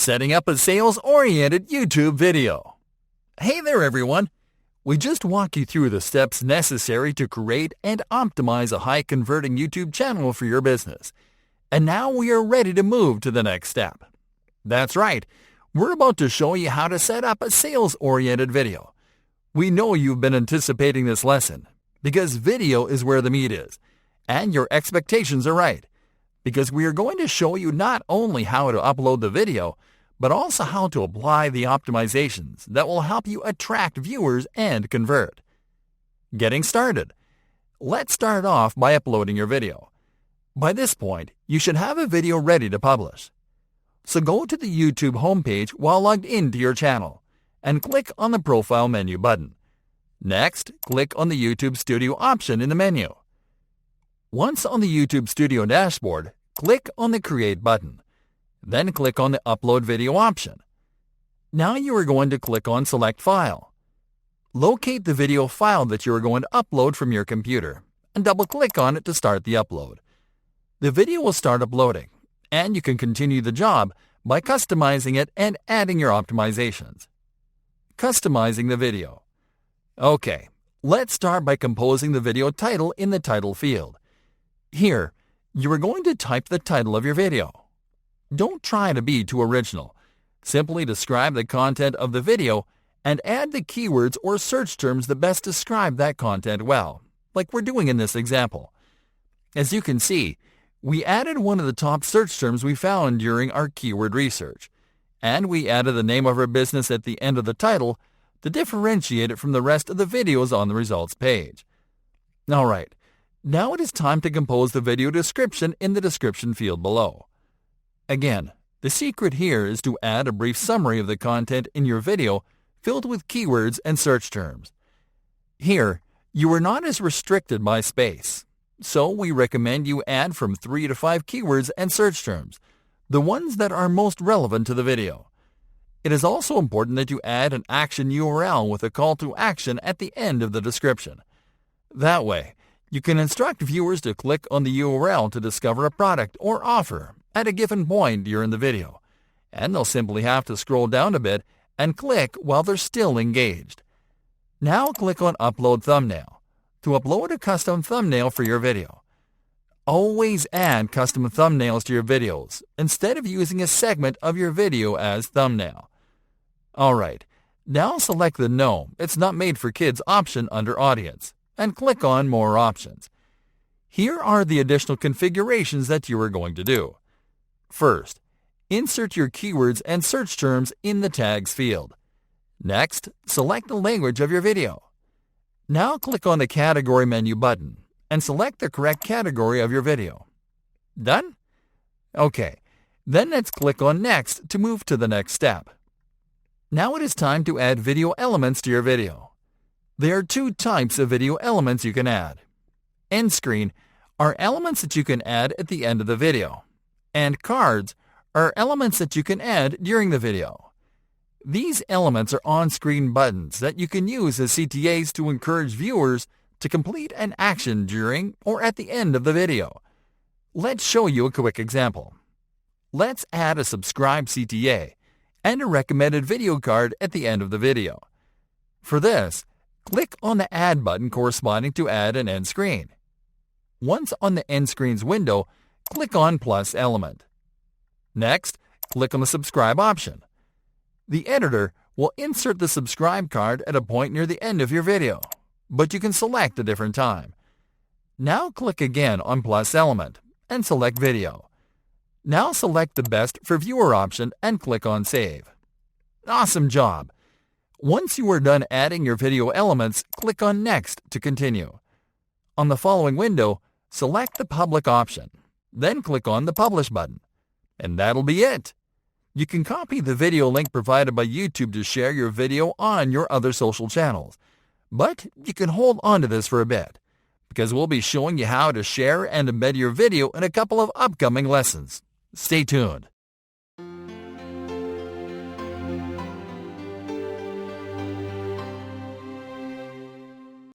Setting up a sales-oriented YouTube video. Hey there everyone! We just walked you through the steps necessary to create and optimize a high-converting YouTube channel for your business. And now we are ready to move to the next step. That's right, we're about to show you how to set up a sales-oriented video. We know you've been anticipating this lesson, because video is where the meat is, and your expectations are right. Because we are going to show you not only how to upload the video, but also how to apply the optimizations that will help you attract viewers and convert. Getting started. Let's start off by uploading your video. By this point, you should have a video ready to publish. So go to the YouTube homepage while logged into your channel, and click on the Profile menu button. Next, click on the YouTube Studio option in the menu. Once on the YouTube Studio dashboard, click on the Create button. Then click on the Upload Video option. Now you are going to click on Select File. Locate the video file that you are going to upload from your computer and double-click on it to start the upload. The video will start uploading, and you can continue the job by customizing it and adding your optimizations. Customizing the video. Okay, let's start by composing the video title in the title field. Here, you are going to type the title of your video. Don't try to be too original. Simply describe the content of the video and add the keywords or search terms that best describe that content well, like we're doing in this example. As you can see, we added one of the top search terms we found during our keyword research, and we added the name of our business at the end of the title to differentiate it from the rest of the videos on the results page. Alright, now it is time to compose the video description in the description field below. Again, the secret here is to add a brief summary of the content in your video filled with keywords and search terms. Here, you are not as restricted by space, so we recommend you add from 3 to 5 keywords and search terms, the ones that are most relevant to the video. It is also important that you add an action URL with a call to action at the end of the description. That way, you can instruct viewers to click on the URL to discover a product or offer at a given point during the video, and they'll simply have to scroll down a bit and click while they're still engaged. Now click on Upload Thumbnail to upload a custom thumbnail for your video. Always add custom thumbnails to your videos instead of using a segment of your video as thumbnail. Alright, now select the No, It's Not Made for Kids option under Audience, and click on More Options. Here are the additional configurations that you are going to do. First, insert your keywords and search terms in the Tags field. Next, select the language of your video. Now click on the Category menu button and select the correct category of your video. Done? Okay, then let's click on Next to move to the next step. Now it is time to add video elements to your video. There are 2 types of video elements you can add. End screen are elements that you can add at the end of the video, and cards are elements that you can add during the video. These elements are on-screen buttons that you can use as CTAs to encourage viewers to complete an action during or at the end of the video. Let's show you a quick example. Let's add a subscribe CTA and a recommended video card at the end of the video. For this, click on the Add button corresponding to add an end screen. Once on the end screen's window, click on Plus element. Next, click on the Subscribe option. The editor will insert the subscribe card at a point near the end of your video, but you can select a different time. Now click again on Plus element and select Video. Now select the Best for Viewer option and click on Save. Awesome job! Once you are done adding your video elements, click on Next to continue. On the following window, select the Public option, then click on the Publish button. And that'll be it! You can copy the video link provided by YouTube to share your video on your other social channels. But you can hold on to this for a bit, because we'll be showing you how to share and embed your video in a couple of upcoming lessons. Stay tuned.